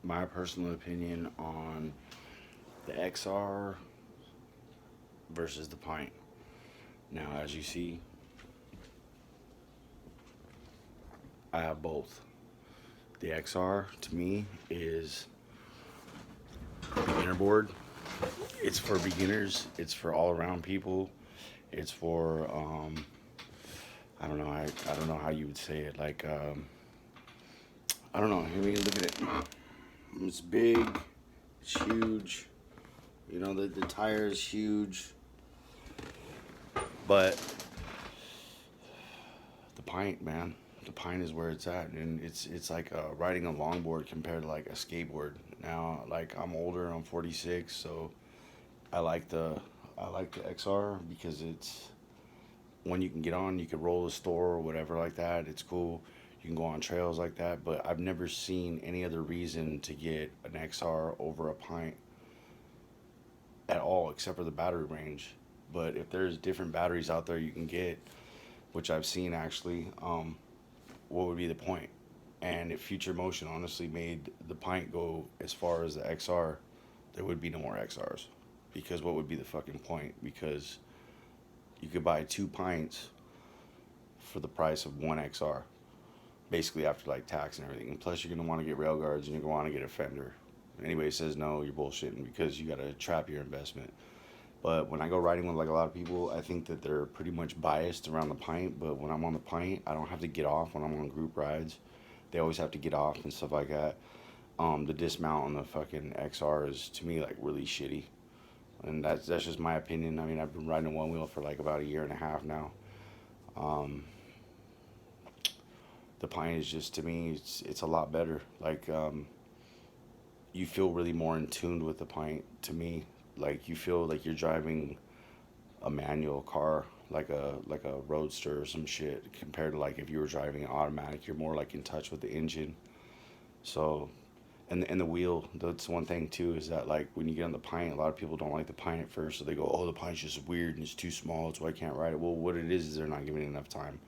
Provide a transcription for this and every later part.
my personal opinion on the XR versus the pint. Now, as you see, I have both. The XR to me is a beginner board. It's for beginners. It's for all around people. It's for I don't know. I don't know how you would say it. Like I don't know. I mean, look at it. It's big. It's huge. You know, the tire is huge. But the pint, man, the pint is where it's at, and it's like riding a longboard compared to like a skateboard. Now, like I'm older. I'm 46, so I like the I like the XR because it's one you can get on. You can roll the store or whatever like that. It's cool. You can go on trails like that. But I've never seen any other reason to get an XR over a pint at all, except for the battery range. But if there's different batteries out there you can get, which I've seen actually, what would be the point? And if Future Motion honestly made the pint go as far as the XR, there would be no more XRs. Because what would be the fucking point? Because you could buy two pints for the price of one XR, basically after like tax and everything. And plus, you're gonna want to get rail guards and you're gonna want to get a fender. If anybody says no, you're bullshitting because you gotta trap your investment. But when I go riding with like a lot of people, I think that they're pretty much biased around the pint. But when I'm on the pint, I don't have to get off when I'm on group rides. They always have to get off and stuff like that. The dismount on the fucking XR is to me like really shitty, and that's just my opinion. I mean, I've been riding a one wheel for like about a year and a half now. Um, the pint is just to me, it's a lot better. Like you feel really more in tune with the pint to me. Like you feel like you're driving a manual car, like a roadster or some shit, compared to like if you were driving an automatic. You're more like in touch with the engine. So, and the wheel. That's one thing too. Is that like when you get on the pint, a lot of people don't like the pint at first, so they go, "Oh, the pint's just weird and it's too small. That's why I can't ride it." Well, what it is they're not giving it enough time.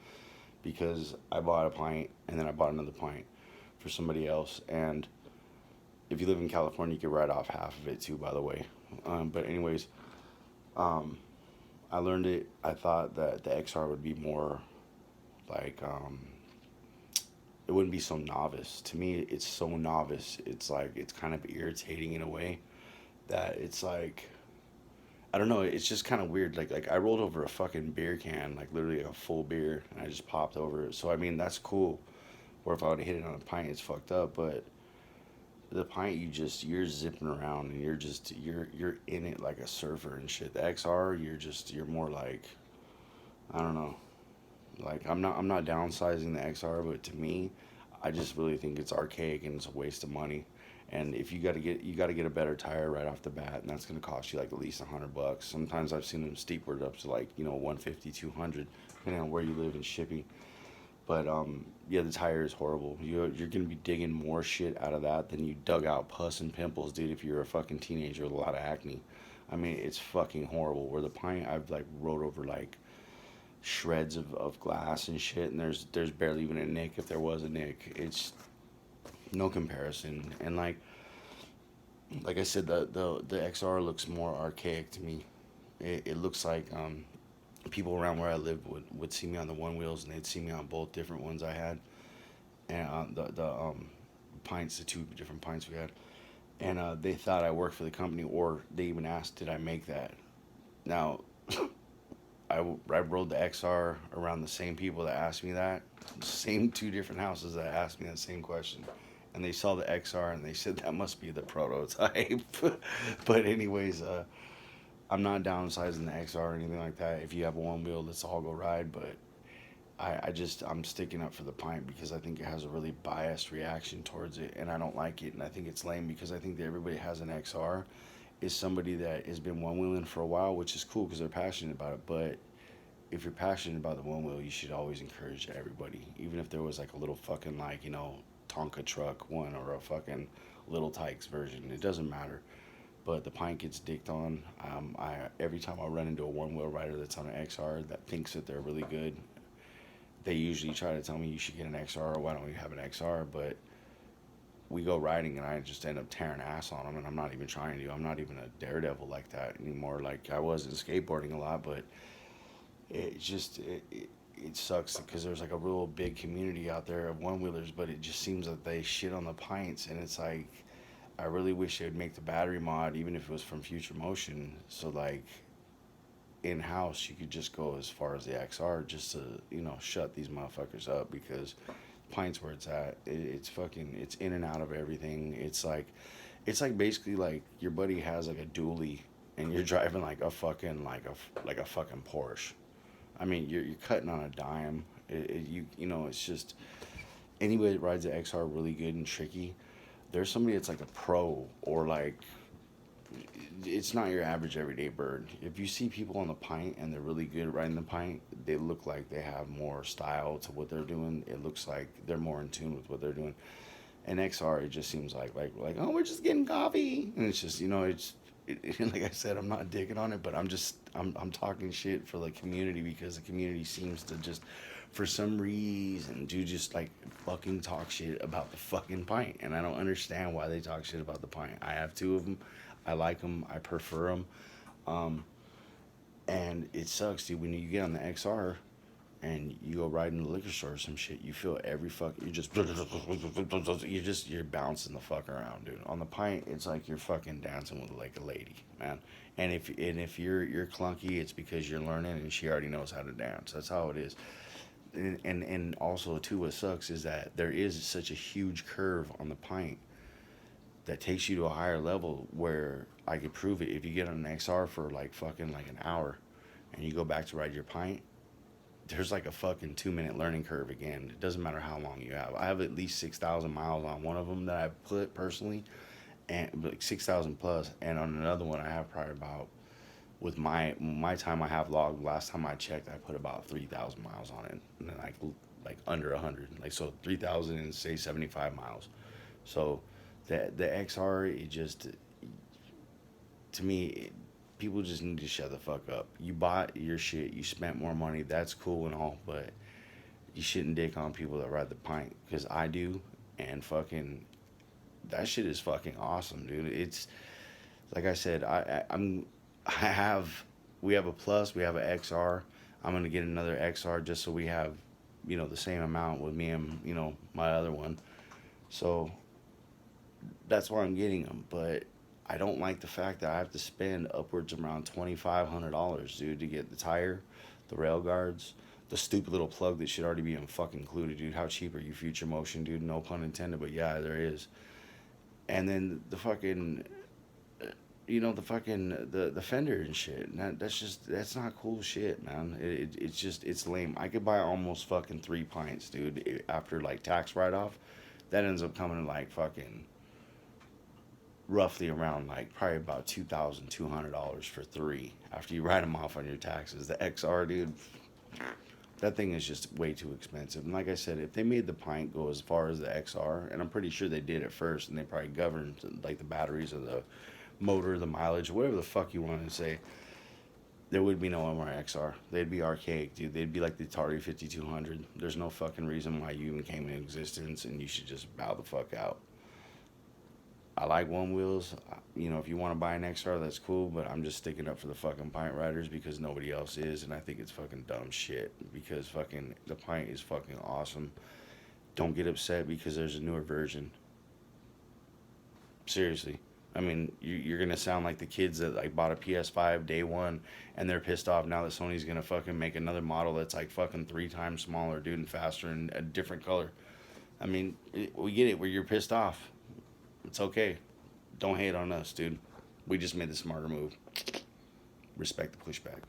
Because I bought a pint and then I bought another pint for somebody else, and if you live in California, you could write off half of it too. By the way, but anyways, um, I learned it. I thought that the XR would be more like it wouldn't be so novice. To me, it's so novice. It's like it's kind of irritating in a way that it's like I don't know. It's just kind of weird. Like I rolled over a fucking beer can, like literally a full beer, and I just popped over it. So I mean that's cool. Or if I would have hit it on a pint, it's fucked up. But the pint, you're zipping around and you're in it like a surfer and shit. The XR, you're more like I don't know. Like I'm not downsizing the XR, but to me, I just really think it's archaic and it's a waste of money. And if you got to get a better tire right off the bat, and that's gonna cost you like at least $100. Sometimes I've seen them steep word up to like 150, 200, depending on where you live and shipping. But yeah, the tire is horrible. You're gonna be digging more shit out of that than you dug out pus and pimples, dude. If you're a fucking teenager with a lot of acne, I mean it's fucking horrible. Where the pint, I've like rode over like shreds of glass and shit, and there's barely even a nick if there was a nick. It's no comparison. And like I said, the XR looks more archaic to me. It looks like people around where I live would see me on the one wheels and they'd see me on both different ones I had, and the pints, the two different pints we had, and they thought I worked for the company, or they even asked, did I make that? Now, I rode the XR around the same people that asked me that, same two different houses that asked me that same question, and they saw the XR and they said that must be the prototype. But anyways, I'm not downsizing the XR or anything like that. If you have a one wheel, let's all go ride. But I'm sticking up for the pint because I think it has a really biased reaction towards it, and I don't like it, and I think it's lame because I think that everybody has an XR is somebody that has been one wheeling for a while, which is cool because they're passionate about it. But if you're passionate about the one wheel, you should always encourage everybody, even if there was like a little fucking like Tonka truck one or a fucking Little Tykes version. It doesn't matter. But the pint gets dicked on. I every time I run into a one wheel rider that's on an XR that thinks that they're really good, they usually try to tell me you should get an XR or why don't you have an XR. But we go riding and I just end up tearing ass on them, and I'm not even trying to. I'm not even a daredevil like that anymore. Like I was in skateboarding a lot, but it just it sucks because there's like a real big community out there of one wheelers, but it just seems that they shit on the pints, and it's like I really wish they'd make the battery mod, even if it was from Future Motion, so like in house you could just go as far as the XR just to shut these motherfuckers up because pints where it's at. It's fucking it's in and out of everything. It's like basically like your buddy has like a dually and you're driving like a fucking like a fucking Porsche. I mean, you're cutting on a dime. It's just anybody that rides the XR really good and tricky. There's somebody that's like a pro or like it's not your average everyday bird. If you see people on the pint and they're really good at riding the pint, they look like they have more style to what they're doing. It looks like they're more in tune with what they're doing. And XR, it just seems like oh, we're just getting coffee, and it's just like I said, I'm not digging on it, but I'm talking shit for the community because the community seems to just for some reason do just like fucking talk shit about the fucking pint, and I don't understand why they talk shit about the pint. I have two of them. I like them. I prefer them. Um, and it sucks, dude, when you get on the XR and you go ride in the liquor store or some shit, you feel every fuck you're bouncing the fuck around, dude. On the pint, it's like you're fucking dancing with like a lady, man. And if you're clunky, it's because you're learning and she already knows how to dance. That's how it is. And also too, what sucks is that there is such a huge curve on the pint that takes you to a higher level where I could prove it. If you get on an XR for like fucking like an hour and you go back to ride your pint, there's like a fucking 2 minute learning curve again. It doesn't matter how long you have. I have at least 6,000 miles on one of them that I've put personally, and like 6,000 plus. And on another one, I have probably about with my time I have logged. Last time I checked, I put about 3,000 miles on it, and then like under 100, like so 3,000 and say 75 miles. So the XR, it just to me. People just need to shut the fuck up. You bought your shit, you spent more money, that's cool and all, but you shouldn't dick on people that ride the pint, because I do, and fucking, that shit is fucking awesome, dude. It's, like I said, I have, we have a plus, we have an XR. I'm gonna get another XR just so we have, the same amount with me and, my other one. So, that's why I'm getting them, but I don't like the fact that I have to spend upwards of around $2,500, dude, to get the tire, the rail guards, the stupid little plug that should already be in fucking included, dude. How cheap are you, Future Motion, dude? No pun intended, but yeah, there is. And then the fucking, the fender and shit. And that's not cool shit, man. It's lame. I could buy almost fucking 3 pints, dude, after like tax write off. That ends up coming to like fucking roughly around like probably about $2,200 for 3 after you write them off on your taxes. The XR, dude, that thing is just way too expensive. And like I said, if they made the pint go as far as the XR, and I'm pretty sure they did at first, and they probably governed like the batteries or the motor, the mileage, whatever the fuck you want to say, there would be no more XR. They'd be archaic, dude. They'd be like the Atari 5200. There's no fucking reason why you even came into existence, and you should just bow the fuck out. I like one wheels. If you want to buy an XR, that's cool, but I'm just sticking up for the fucking pint riders because nobody else is, and I think it's fucking dumb shit because fucking the pint is fucking awesome. Don't get upset because there's a newer version. Seriously. I mean, you're gonna sound like the kids that like bought a PS5 day one and they're pissed off now that Sony's gonna fucking make another model that's like fucking 3 times smaller, dude, and faster and a different color. I mean, we get it where you're pissed off. It's okay. Don't hate on us, dude. We just made the smarter move. Respect the pushback.